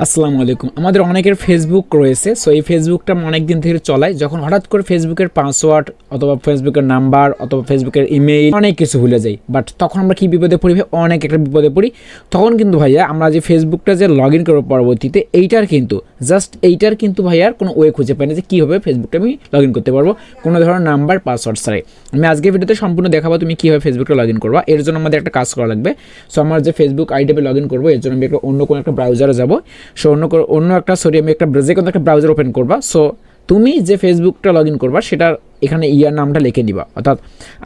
আসসালামু আলাইকুম। আমাদের অনেকের ফেসবুক রয়েছে। সো এই ফেসবুকটা অনেক দিন থেকে চলায়। যখন হঠাৎ করে ফেসবুকের পাসওয়ার্ড অথবা ফেসবুকের নাম্বার অথবা ফেসবুকের ইমেইল অনেক কিছু ভুলে যাই, বাট তখন আমরা কি বিপদে পড়ি ভাই? অনেক একটা বিপদে পড়ি। তখন কিন্তু ভাইয়া আমরা যে ফেসবুকটা যে লগ ইন করবো পরবর্তীতে এইটার কিন্তু ভাইয়ার কোনো ওয়ে খুঁজে পাই না যে কীভাবে ফেসবুকটা আমি লগ ইন করতে পারবো কোনো ধরনের নাম্বার পাসওয়ার্ড ছাড়াই। আমি আজকের ভিডিওতে সম্পূর্ণ দেখাবো তুমি কীভাবে ফেসবুকটা লগ ইন করবা। এর জন্য আমাদের একটা কাজ করা লাগবে। সো আমার যে ফেসবুক আইডিতে লগ ইন করবো এর জন্য আমি অন্য কোনো একটা ব্রাউজারে যাবো। সো আমি একটা যে কোনো একটা ব্রাউজার ওপেন করবা। সো তুমি যে ফেসবুকটা লগ ইন করবা সেটার এখানে ইয়ার নামটা লিখে নিবা। অর্থাৎ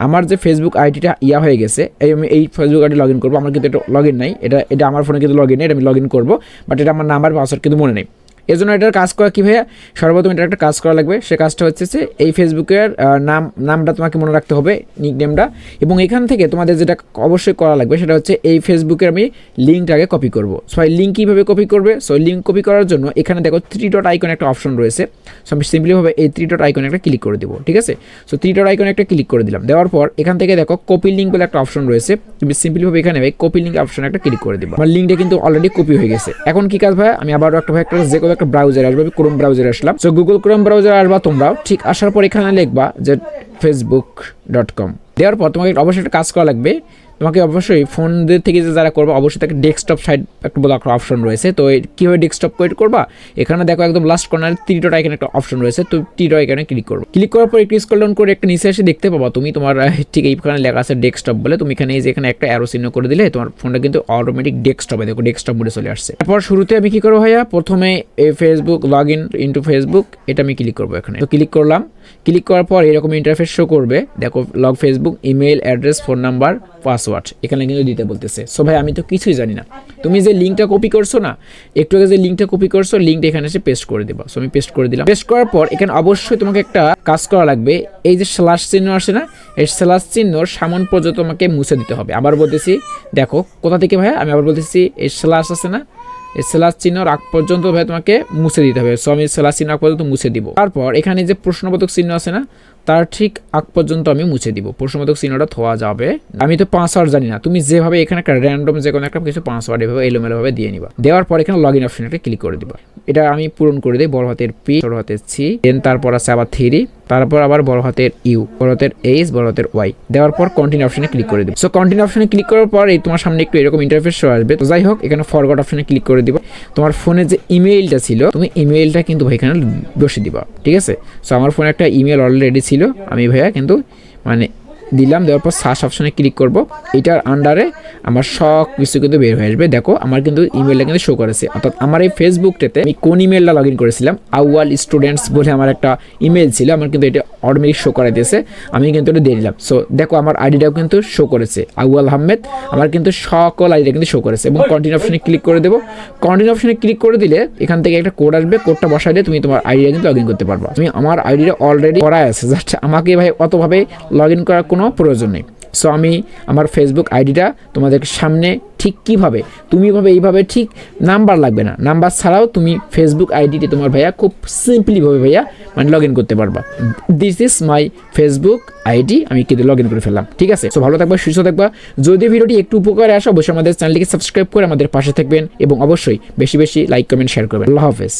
আমার যে ফেসবুক আইডিটা হয়ে গেছে, আমি এই ফেসবুক আইডি লগ ইন করবো। আমার কিন্তু এটা লগ ইন নাই, এটা আমার ফোনে কিন্তু লগ ইন নেই, এটা আমি লগ ইন করবো, বাট এটা আমার নাম্বার পাসওয়ার্ড কিন্তু মনে নেই। এর জন্য এটার কাজ করা কী ভাইয়া? সর্বপ্রথম এটা একটা কাজ করা লাগবে। সে কাজটা হচ্ছে যে এই ফেসবুকের নামটা তোমাকে মনে রাখতে হবে, নিকনেমটা। এবং এখান থেকে তোমাদের যেটা অবশ্যই করা লাগবে সেটা হচ্ছে এই ফেসবুকের আমি লিঙ্কটাকে কপি করবো। সো এই লিঙ্ক কীভাবে কপি করবে? সো লিঙ্ক কপি করার জন্য এখানে দেখো 3 ডট আইকন একটা অপশন রয়েছে। সো আমি সিম্পলিভাবে এই 3 ডট আইকনে একটা ক্লিক করে দেবো, ঠিক আছে? সো 3 ডট আইকনে একটা ক্লিক করে দিলাম। দেওয়ার পর এখান থেকে দেখো কপি লিঙ্ক বলে একটা অপশন রয়েছে। তুমি সিম্পলিভাবে এখানে কপি লিঙ্ক অপশনে একটা ক্লিক করে দেবো। আমার লিঙ্কটা কিন্তু অলরেডি কপি হয়ে গেছে। এখন কি কাজ ভাই? আমি আবারও একটা যে কোনো একটা ব্রাউজারে আসবো, ক্রোম ব্রাউজারে আসলাম। সো গুগল ক্রোম ব্রাউজারে আসবা তোমরাও। ঠিক আসার পর এখানে লিখবা যে facebook.com। দেওয়ার পর তোমাকে অবশ্যই একটা কাজ করা লাগবে। তোমাকে অবশ্যই ফোনদের থেকে যারা করবে অবশ্যই তাকে ডেস্কটপ সাইড একটা বড় একটা অপশন রয়েছে। তো কীভাবে ডেস্কটপ ক্রিয়েট করবা? এখানে দেখো একদম লাস্ট কর্নারে 3 ডট আইকনে একটা অপশন রয়েছে। তো 3 ডট আইকনে ক্লিক করবো। ক্লিক করার পর একটু স্ক্রল ডাউন করে একটা নিচে এসে দেখতে পাবা তুমি তোমার ঠিক এইখানে লেখা আছে ডেস্কটপ বলে। তুমি এখানে একটা অ্যারো চিহ্ন করে দিলে তোমার ফোনটা কিন্তু অটোমেটিক ডেস্কটপে দেখো ডেস্কটপ মোডে চলে আসছে। তারপর শুরুতে আমি কি করবো ভাইয়া? প্রথমে এই ফেসবুক লগ ইনটু ফেসবুক এটা আমি ক্লিক করবো এখানে। তো ক্লিক করলাম। ক্লিক করার পর এরকম ইন্টারফেস শো করবে। দেখো log Facebook, email address, phone number, password এখানে কিন্তু দিতে বলতেছে। সো ভাই আমি তো কিছুই জানি না। তুমি যে লিঙ্কটা কপি করছো না, একটু আগে যে লিঙ্কটা কপি করছো, লিঙ্কটা এখানে এসে পেস্ট করে দেবা। সো আমি পেস্ট করে দিলাম। পেস্ট করার পর এখানে অবশ্যই তোমাকে একটা কাজ করা লাগবে। এই যে স্ল্যাশ চিহ্ন আসে না, এই স্ল্যাশ চিহ্নর সামন পর্যন্ত তোমাকে মুছে দিতে হবে। আবার বলতেছি, দেখো কোথা থেকে ভাই? আমি আবার বলতেছি এই স্ল্যাশ আছে না, এই স্ল্যাশ চিহ্নর আগ পর্যন্ত ভাই তোমাকে মুছে দিতে হবে। সো আমি স্ল্যাশ চিহ্ন আগ পর্যন্ত মুছে দিব। তারপর এখানে যে প্রশ্নবোধক চিহ্ন আছে না, তার ঠিক আগ পর্যন্ত আমি মুছে দিব। প্রশ্নবোধক চিহ্নটা থোয়া যাবে। আমি তো পাসওয়ার্ড জানি না। তুমি যেভাবে এখানে একটা র্যান্ডম যে কোনো একটা কিছু পাসওয়ার্ড এভাবে এলোমেলোভাবে দিয়ে নিবা। দেওয়ার পর এখানে লগ ইন অপশনটা ক্লিক করে দিবা। এটা আমি পূরণ করে দিই। বড় হাতের পি, ছোট হাতের সি, দেন তারপর আছে আবার 3, তারপর আবার বড় হাতের ইউ, বড় হাতের এইচ, বড় হাতের ওয়াই। দেওয়ার পর কন্টিনিউ অপশনে ক্লিক করে দিব। সো কন্টিনিউ অপশনে ক্লিক করার পর এই তোমার সামনে একটু এরকম ইন্টারফেস শো আসবে। তো যাই হোক, এখানে ফরগট অপশনে ক্লিক করে দিব। তোমার ফোনে যে ইমেইলটা ছিল, তুমি ইমেইলটা কিন্তু ভাই এখানে বসে দিবা, ঠিক আছে? সো আমার ফোনে একটা ইমেল অলরেডি ছিল, আমি ভাইয়া কিন্তু দিলাম। দেওয়ার পর সার্চ অপশনে ক্লিক করব। এটার আন্ডারে আমার সব কিছু কিন্তু বের হয়ে আসবে। দেখো আমার কিন্তু ইমেলটা কিন্তু শো করেছে। অর্থাৎ আমার এই ফেসবুকটাতে আমি কোন ইমেলটা লগ ইন করেছিলাম, আউয়াল স্টুডেন্টস বলে আমার একটা ইমেল ছিল, আমার কিন্তু এটা অটোমেটিক শো করাই দিয়েছে। আমি কিন্তু এটা দিয়ে দিলাম। সো দেখো আমার আইডিটাও কিন্তু শো করেছে, আউয়াল আহমেদ। আমার কিন্তু সকল আইডিটা কিন্তু শো করেছে। এবং কন্টিনিউ অপশনে ক্লিক করে দেবো। কন্টিনিউ অপশনে ক্লিক করে দিলে এখান থেকে একটা কোড আসবে। কোডটা বসাইলে তুমি তোমার আইডিটা কিন্তু লগ ইন করতে পারবা। তুমি আমার আইডিটা অলরেডি করা আছে, জাস্ট আমাকে ভাই অতভাবে লগ ইন করার কোনো প্রয়োজন নেই। সো আমি আমার ফেসবুক আইডিটা তোমাদের সামনে ঠিক কীভাবে তুমি এইভাবে ঠিক নাম্বার লাগবে না, নাম্বার ছাড়াও তুমি ফেসবুক আইডিটি তোমার ভাইয়া খুব সিম্পলিভাবে ভাইয়া লগ ইন করতে পারবা। This is my Facebook ID, আমি কিন্তু লগ ইন করে ফেললাম, ঠিক আছে? সো ভালো থাকবা, সুস্থ থাকবা। যদি ভিডিওটি একটু উপকারে আসে অবশ্যই আমাদের চ্যানেলটিকে সাবস্ক্রাইব করে আমাদের পাশে থাকবেন এবং অবশ্যই বেশি বেশি লাইক কমেন্ট শেয়ার করবেন। আল্লাহ হাফেজ।